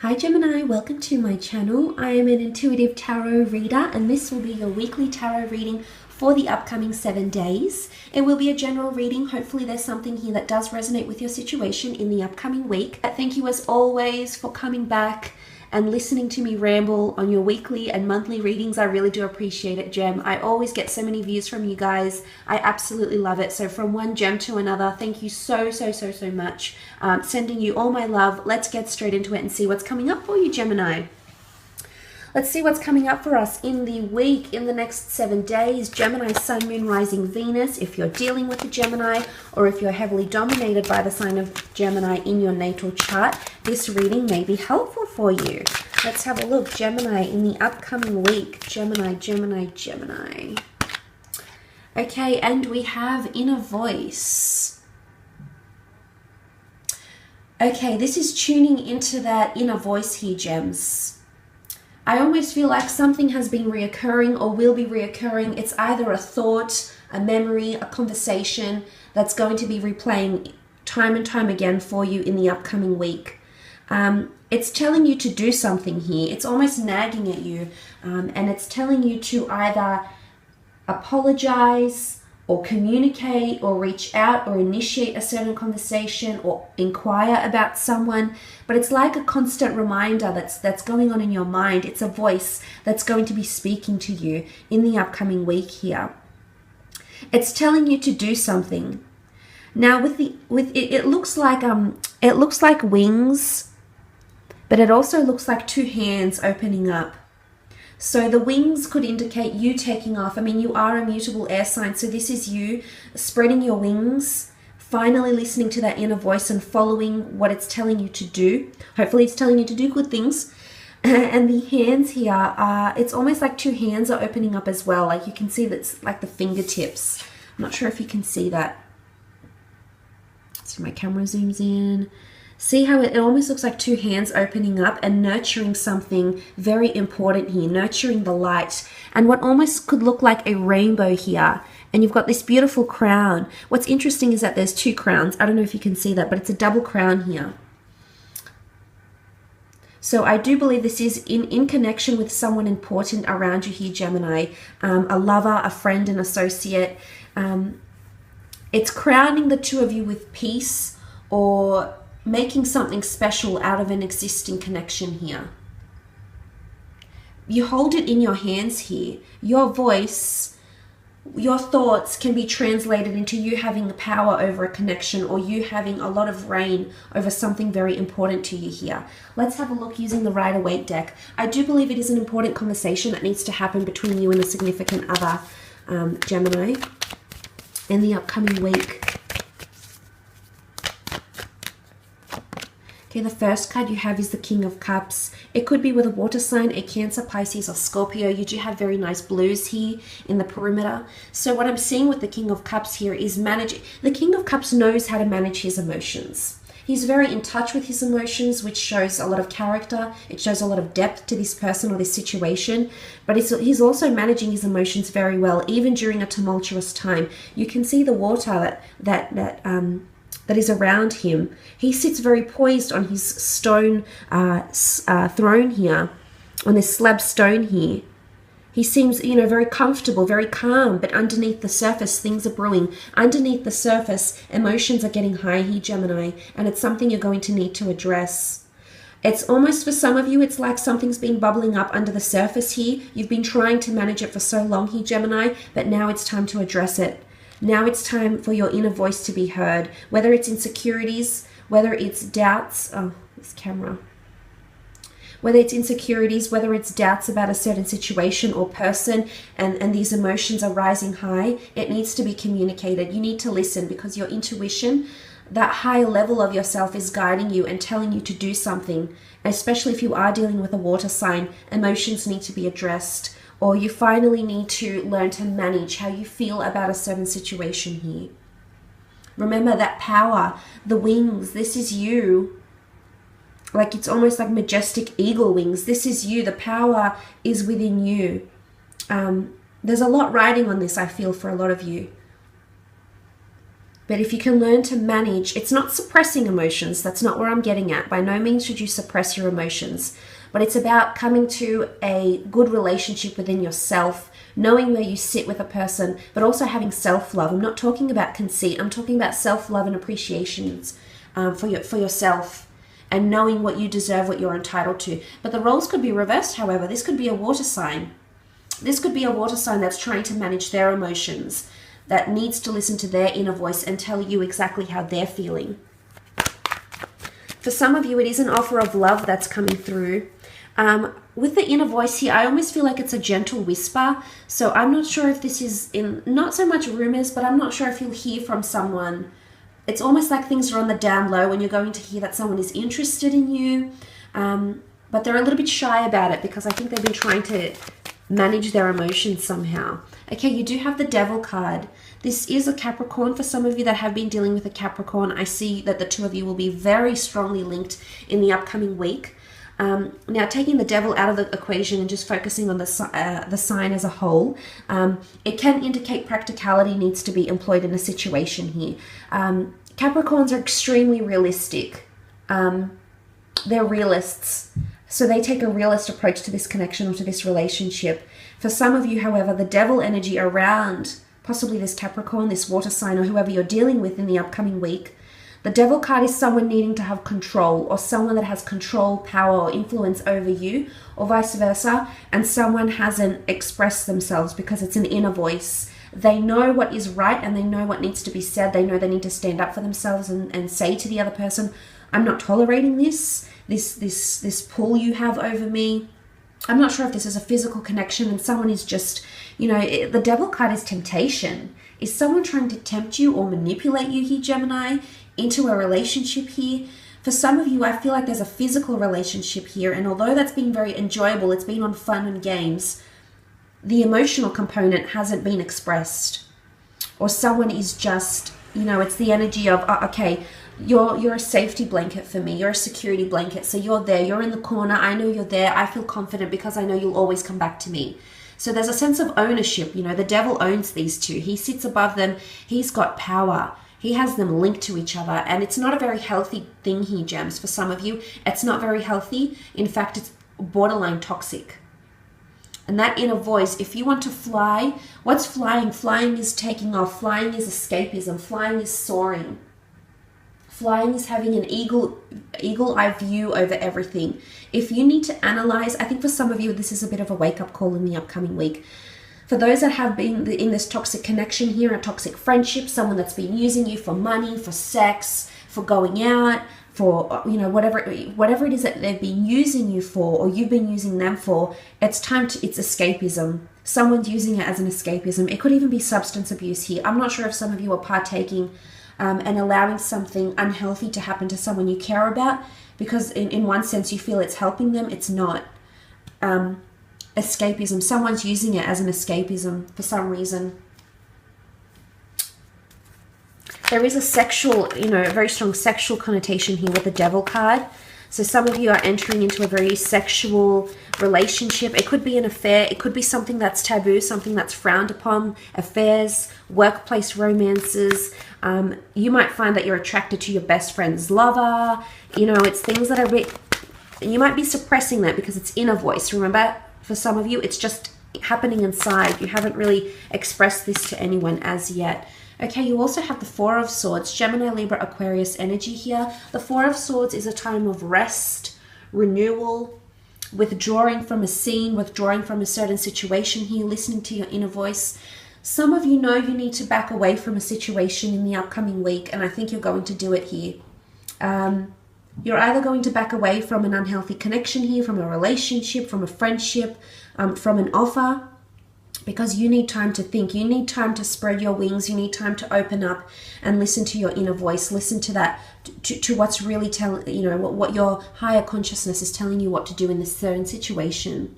Hi Gemini, welcome to my channel. I am an intuitive tarot reader and this will be your weekly tarot reading for the upcoming 7 days. It will be a general reading. Hopefully there's something here that does resonate with your situation in the upcoming week. Thank you as always for coming back and listening to me ramble on your weekly and monthly readings. I really do appreciate it, Gem. I always get so many views from you guys. I absolutely love it. So from one gem to another, thank you so much. Sending you all my love. Let's get straight into it and see what's coming up for you, Gemini. Let's see what's coming up for us in the week, in the next 7 days. Gemini, Sun, Moon, Rising, Venus. If you're dealing with a Gemini or if you're heavily dominated by the sign of Gemini in your natal chart, this reading may be helpful for you. Let's have a look. Gemini in the upcoming week. Gemini. Okay, and we have inner voice. Okay, this is tuning into that inner voice here, Gems. I almost feel like something has been reoccurring or will be reoccurring. It's either a thought, a memory, a conversation that's going to be replaying time and time again for you in the upcoming week. It's telling you to do something here. It's almost nagging at you, and it's telling you to either apologize or communicate or reach out or initiate a certain conversation or inquire about someone. But it's like a constant reminder that's going on in your mind. It's a voice that's going to be speaking to you in the upcoming week here. It's telling you to do something. Now it looks like wings, but it also looks like two hands opening up. So the wings could indicate you taking off. I mean, you are a mutable air sign, so this is you spreading your wings, finally listening to that inner voice and following what it's telling you to do. Hopefully it's telling you to do good things. And the hands here are, it's almost like two hands are opening up as well. Like you can see that's like the fingertips. I'm not sure if you can see that. So my camera zooms in. See how it almost looks like two hands opening up and nurturing something very important here, nurturing the light. And what almost could look like a rainbow here. And you've got this beautiful crown. What's interesting is that there's two crowns. I don't know if you can see that, but it's a double crown here. So I do believe this is in connection with someone important around you here, Gemini. A lover, a friend, an associate. It's crowning the two of you with peace or making something special out of an existing connection here. You hold it in your hands here. Your voice, your thoughts can be translated into you having the power over a connection or you having a lot of reign over something very important to you here. Let's have a look using the Rider-Waite deck. I do believe it is an important conversation that needs to happen between you and a significant other, Gemini, in the upcoming week. Okay, the first card you have is the King of Cups. It could be with a water sign, a Cancer, Pisces, or Scorpio. You do have very nice blues here in the perimeter. So what I'm seeing with the King of Cups here is the King of Cups knows how to manage his emotions. He's very in touch with his emotions, which shows a lot of character. It shows a lot of depth to this person or this situation. But he's also managing his emotions very well, even during a tumultuous time. You can see the water that is around him. He sits very poised on his stone throne here, on this slab stone here. He seems, very comfortable, very calm, but underneath the surface, things are brewing. Underneath the surface, emotions are getting high here, Gemini, and it's something you're going to need to address. It's almost, for some of you, it's like something's been bubbling up under the surface here. You've been trying to manage it for so long here, Gemini, but now it's time to address it. Now it's time for your inner voice to be heard, whether it's insecurities, whether it's doubts, whether it's insecurities, whether it's doubts about a certain situation or person, and these emotions are rising high, it needs to be communicated. You need to listen because your intuition, that higher level of yourself is guiding you and telling you to do something, especially if you are dealing with a water sign. Emotions need to be addressed. Or you finally need to learn to manage how you feel about a certain situation here. Remember that power, the wings, this is you. Like it's almost like majestic eagle wings. This is you. The power is within you. There's a lot riding on this, I feel, for a lot of you. But if you can learn to manage, it's not suppressing emotions. That's not where I'm getting at. By no means should you suppress your emotions. But it's about coming to a good relationship within yourself, knowing where you sit with a person, but also having self-love. I'm not talking about conceit. I'm talking about self-love and appreciations for yourself, and knowing what you deserve, what you're entitled to. But the roles could be reversed, however. This could be a water sign. This could be a water sign that's trying to manage their emotions, that needs to listen to their inner voice and tell you exactly how they're feeling. For some of you, it is an offer of love that's coming through. With the inner voice here, I almost feel like it's a gentle whisper. So I'm not sure if this is in, not so much rumors, but I'm not sure if you'll hear from someone. It's almost like things are on the down low and you're going to hear that someone is interested in you. But they're a little bit shy about it because I think they've been trying to manage their emotions somehow. Okay, you do have the Devil card. This is a Capricorn. For some of you that have been dealing with a Capricorn, I see that the two of you will be very strongly linked in the upcoming week. Now, taking the Devil out of the equation and just focusing on the sign as a whole, it can indicate practicality needs to be employed in a situation here. Capricorns are extremely realistic. They're realists. So they take a realist approach to this connection or to this relationship. For some of you, however, the Devil energy around possibly this Capricorn, this water sign, or whoever you're dealing with in the upcoming week, the Devil card is someone needing to have control, or someone that has control, power, or influence over you, or vice versa, and someone hasn't expressed themselves because it's an inner voice. They know what is right and they know what needs to be said. They know they need to stand up for themselves and say to the other person, I'm not tolerating this pull you have over me. I'm not sure if this is a physical connection and someone is just, the Devil card is temptation. Is someone trying to tempt you or manipulate you here, Gemini, into a relationship here? For some of you, I feel like there's a physical relationship here, and although that's been very enjoyable, it's been on fun and games, the emotional component hasn't been expressed. Or someone is just, it's the energy of, okay, you're a safety blanket for me. You're a security blanket. So you're there. You're in the corner. I know you're there. I feel confident because I know you'll always come back to me. So there's a sense of ownership. The Devil owns these two. He sits above them. He's got power. He has them linked to each other. And it's not a very healthy thing here, Gems. For some of you, it's not very healthy. In fact, it's borderline toxic. And that inner voice, if you want to fly, what's flying? Flying is taking off. Flying is escapism. Flying is soaring. Flying is having an eagle-eye view over everything. If you need to analyze, I think for some of you, this is a bit of a wake-up call in the upcoming week. For those that have been in this toxic connection here, a toxic friendship, someone that's been using you for money, for sex, for going out, for, whatever it is that they've been using you for, or you've been using them for, it's escapism. Someone's using it as an escapism. It could even be substance abuse here. I'm not sure if some of you are partaking and allowing something unhealthy to happen to someone you care about, because in one sense you feel it's helping them. It's not. Escapism. Someone's using it as an escapism for some reason. There is a sexual, a very strong sexual connotation here with the Devil card. So some of you are entering into a very sexual relationship. It could be an affair. It could be something that's taboo, something that's frowned upon. Affairs, workplace romances. You might find that you're attracted to your best friend's lover. It's things that are a bit... You might be suppressing that because it's inner voice. Remember, for some of you, it's just happening inside. You haven't really expressed this to anyone as yet. Okay, you also have the Four of Swords, Gemini, Libra, Aquarius energy here. The Four of Swords is a time of rest, renewal, withdrawing from a scene, withdrawing from a certain situation here, listening to your inner voice. Some of you know you need to back away from a situation in the upcoming week, and I think you're going to do it here. You're either going to back away from an unhealthy connection here, from a relationship, from a friendship, from an offer, because you need time to think. You need time to spread your wings. You need time to open up and listen to your inner voice. Listen to that, to what's really telling, what your higher consciousness is telling you what to do in this certain situation.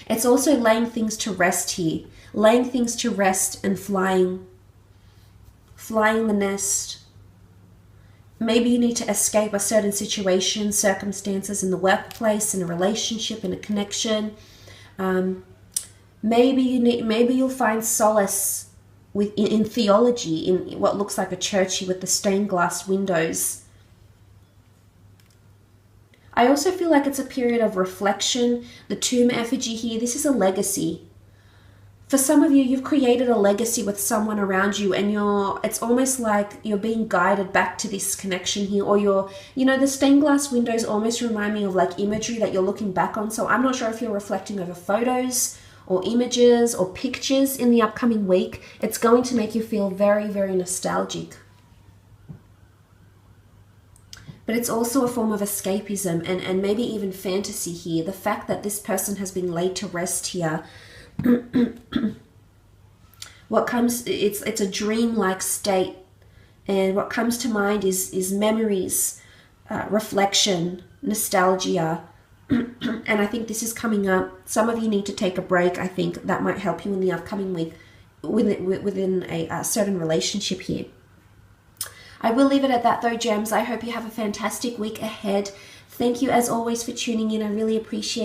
It's also laying things to rest here. Laying things to rest and flying. Flying the nest. Maybe you need to escape a certain situation, circumstances in the workplace, in a relationship, in a connection. Maybe you'll find solace in theology, in what looks like a church here with the stained glass windows. I also feel like it's a period of reflection. The tomb effigy here, this is a legacy. For some of you, you've created a legacy with someone around you, and it's almost like you're being guided back to this connection here, or the stained glass windows almost remind me of like imagery that you're looking back on. So I'm not sure if you're reflecting over photos or images or pictures in the upcoming week. It's going to make you feel very, very nostalgic. But it's also a form of escapism and maybe even fantasy here. The fact that this person has been laid to rest here. It's a dream-like state. And what comes to mind is memories, reflection, nostalgia. And I think this is coming up. Some of you need to take a break. I think that might help you in the upcoming week within a certain relationship here. I will leave it at that though, gems. I hope you have a fantastic week ahead. Thank you as always for tuning in. I really appreciate it.